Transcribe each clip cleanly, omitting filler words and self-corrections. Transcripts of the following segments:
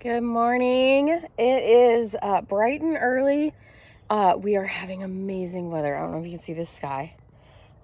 Good morning. It is bright and early. We are having amazing weather. I don't know if you can see this sky.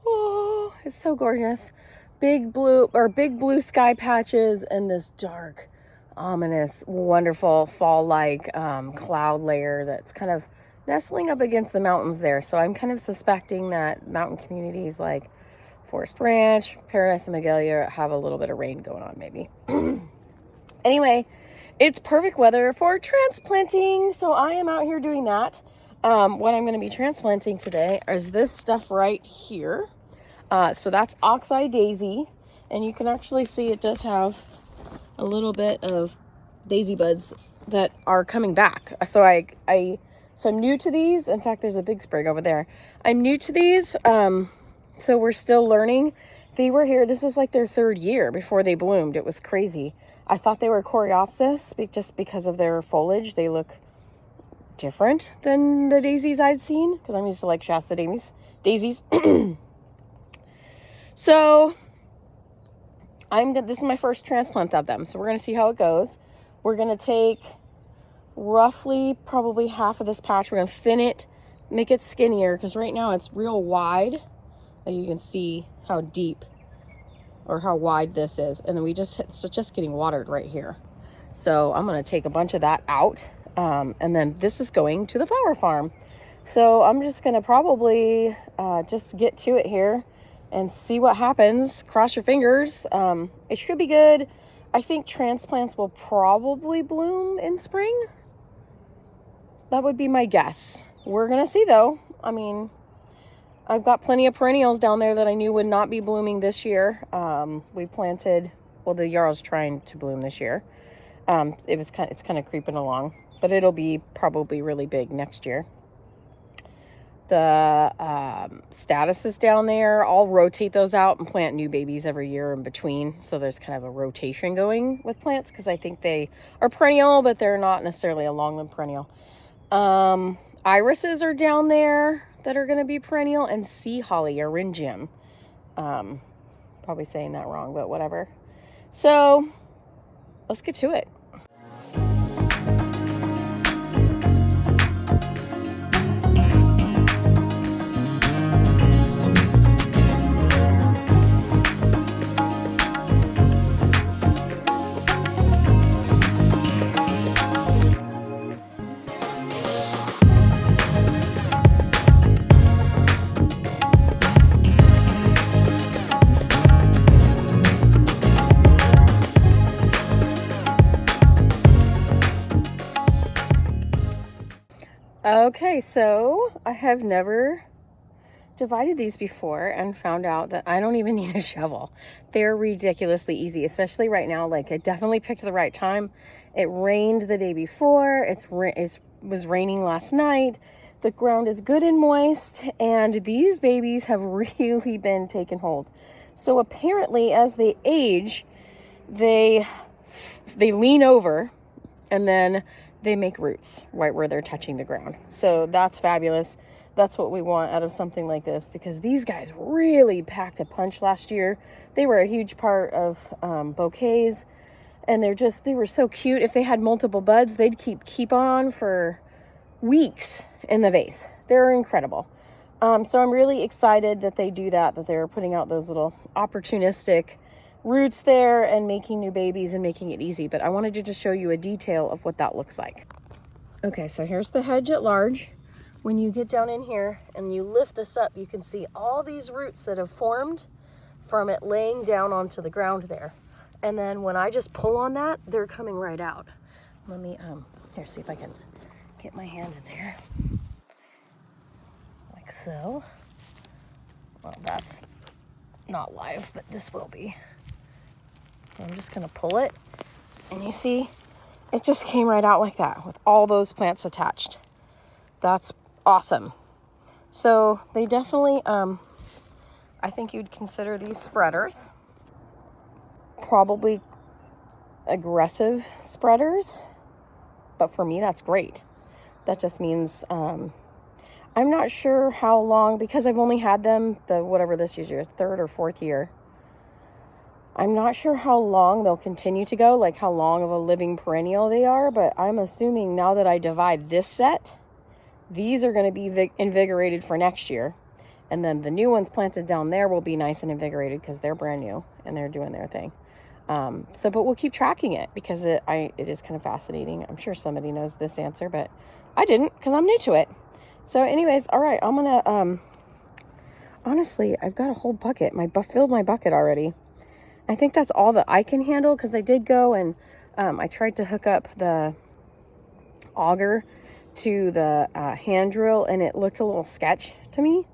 Oh, it's so gorgeous. Big blue sky patches and this dark, ominous, wonderful fall-like cloud layer that's kind of nestling up against the mountains there. So I'm kind of suspecting that mountain communities like Forest Ranch, Paradise, and Magalia have a little bit of rain going on maybe. Anyway, it's perfect weather for transplanting, so I am out here doing that. What I'm going to be transplanting today is this stuff right here. So that's Oxeye Daisy, and you can actually see it does have a little bit of daisy buds that are coming back. So I'm new to these. In fact, there's a big sprig over there. I'm new to these, so we're still learning. They were here. This is like their third year before they bloomed. It was crazy. I thought they were Coreopsis just because of their foliage. They look different than the daisies I've seen because I'm used to like Shasta daisies. So this is my first transplant of them. So we're going to see how it goes. We're going to take roughly probably half of this patch. We're going to thin it, make it skinnier because right now it's real wide. You can see how deep or how wide this is, and then it's just getting watered right here. So I'm going to take a bunch of that out, and then this is going to the flower farm. So I'm just going to probably just get to it here and see what happens. Cross your fingers. It should be good. I think transplants will probably bloom in spring. That would be my guess. We're going to see though. I mean, I've got plenty of perennials down there that I knew would not be blooming this year. We planted, the yarrow's trying to bloom this year. It's kind of creeping along, but it'll be probably really big next year. The status is down there. I'll rotate those out and plant new babies every year in between. So there's kind of a rotation going with plants because I think they are perennial, but they're not necessarily a long-lived perennial. Irises are down there that are going to be perennial, and sea holly, Eryngium. Probably saying that wrong, but whatever. So let's get to it. Okay, so I have never divided these before and found out that I don't even need a shovel. They're ridiculously easy, especially right now. Like, I definitely picked the right time. It rained the day before. It was raining last night. The ground is good and moist, and these babies have really been taken hold. So apparently, as they age, they lean over, and then they make roots right where they're touching the ground. So that's fabulous. That's what we want out of something like this, because these guys really packed a punch last year. They were a huge part of bouquets, and they were so cute. If they had multiple buds, they'd keep on for weeks in the vase. They're incredible. So I'm really excited that they do that they're putting out those little opportunistic roots there and making new babies and making it easy. But I wanted to just show you a detail of what that looks like. Okay, so here's the hedge at large. When you get down in here and you lift this up, you can see all these roots that have formed from it laying down onto the ground there. And then when I just pull on that, they're coming right out. Let me here, see if I can get my hand in there like so. Well, that's not live, but this will be. So I'm just going to pull it, and you see it just came right out like that with all those plants attached. That's awesome. So they definitely, I think you'd consider these spreaders, probably aggressive spreaders, but for me, that's great. That just means, I'm not sure how long, because I've only had them whatever this is your third or fourth year. I'm not sure how long they'll continue to go, like how long of a living perennial they are, but I'm assuming now that I divide this set, these are going to be invigorated for next year. And then the new ones planted down there will be nice and invigorated because they're brand new and they're doing their thing. But we'll keep tracking it because it is kind of fascinating. I'm sure somebody knows this answer, but I didn't because I'm new to it. So anyways, all right, I'm going to, honestly, I've got a whole bucket. Filled my bucket already. I think that's all that I can handle because I did go and I tried to hook up the auger to the hand drill and it looked a little sketch to me.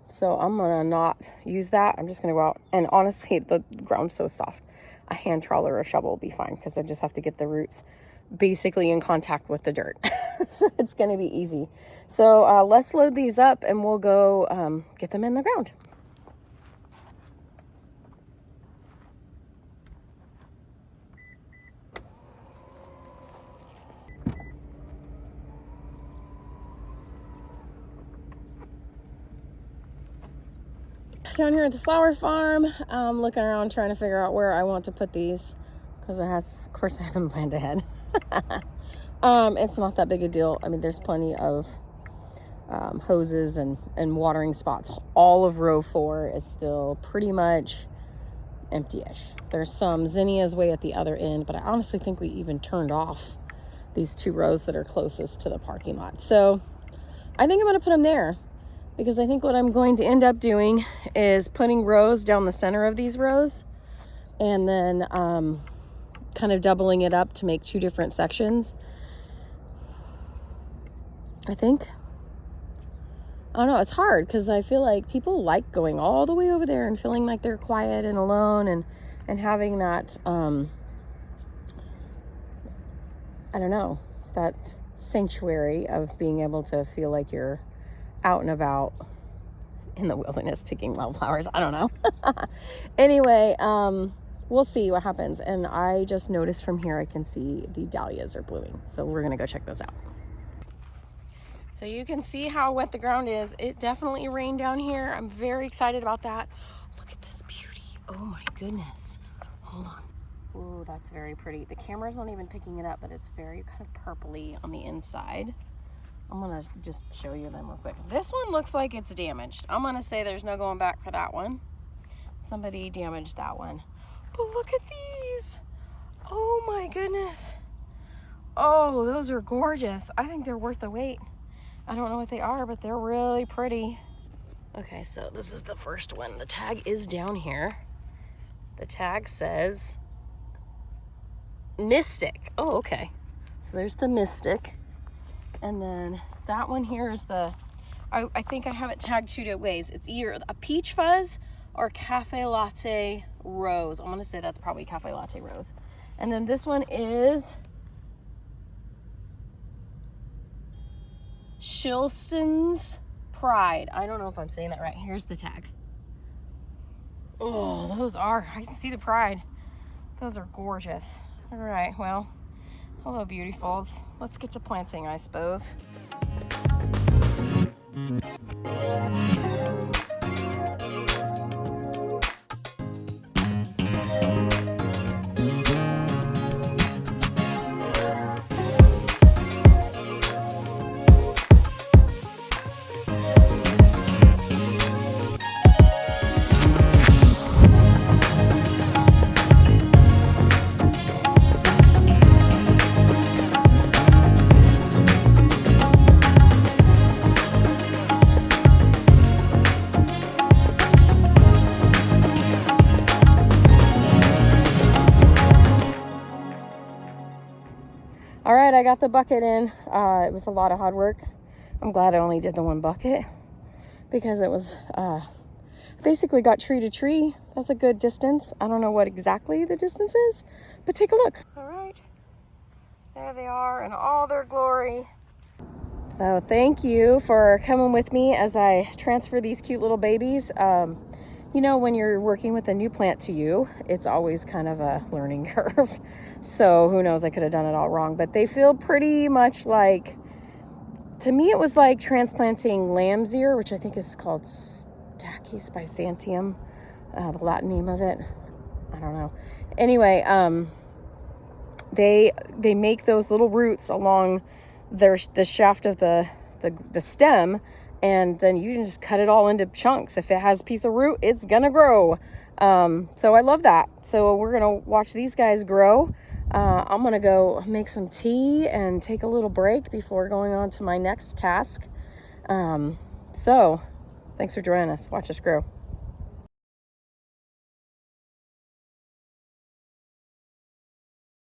So I'm gonna not use that. I'm just gonna go out, and honestly, the ground's so soft. A hand trowel or a shovel will be fine because I just have to get the roots basically in contact with the dirt. So it's gonna be easy. So let's load these up and we'll go get them in the ground. Down here at the flower farm, I'm looking around trying to figure out where I want to put these because of course I haven't planned ahead. It's not that big a deal. I mean, there's plenty of hoses and watering spots. All of row 4 is still pretty much empty-ish. There's some zinnias way at the other end, but I honestly think we even turned off these 2 rows that are closest to the parking lot. So I think I'm going to put them there. Because I think what I'm going to end up doing is putting rows down the center of these rows and then kind of doubling it up to make 2 different sections. I think. I don't know, it's hard because I feel like people like going all the way over there and feeling like they're quiet and alone and having that, I don't know, that sanctuary of being able to feel like you're out and about in the wilderness picking wildflowers. I don't know. Anyway, we'll see what happens. And I just noticed from here I can see the dahlias are blooming. So we're going to go check those out. So you can see how wet the ground is. It definitely rained down here. I'm very excited about that. Look at this beauty. Oh my goodness. Hold on. Oh, that's very pretty. The camera's not even picking it up, but it's very kind of purpley on the inside. I'm going to just show you them real quick. This one looks like it's damaged. I'm going to say there's no going back for that one. Somebody damaged that one. But look at these. Oh my goodness. Oh, those are gorgeous. I think they're worth the wait. I don't know what they are, but they're really pretty. Okay, so this is the first one. The tag is down here. The tag says Mystic. Oh, okay. So there's the Mystic. And then that one here is I think I have it tagged 2 ways. It's either a peach fuzz or cafe latte rose. I'm going to say that's probably cafe latte rose. And then this one is Shilston's Pride. I don't know if I'm saying that right. Here's the tag. Oh, I can see the pride. Those are gorgeous. All right, well, hello, beautifuls. Let's get to planting, I suppose. All right, I got the bucket in. It was a lot of hard work. I'm glad I only did the 1 bucket because it was basically got tree to tree. That's a good distance. I don't know what exactly the distance is, but take a look. All right, there they are in all their glory. So thank you for coming with me as I transfer these cute little babies. You know, when you're working with a new plant to you, it's always kind of a learning curve. So who knows, I could have done it all wrong, but they feel pretty much like, to me, it was like transplanting lamb's ear, which I think is called Stachyspisantium, the Latin name of it. I don't know. Anyway, they make those little roots along the shaft of the stem, and then you can just cut it all into chunks. If it has a piece of root, it's gonna grow. So I love that. So we're gonna watch these guys grow. I'm gonna go make some tea and take a little break before going on to my next task. So thanks for joining us. Watch us grow.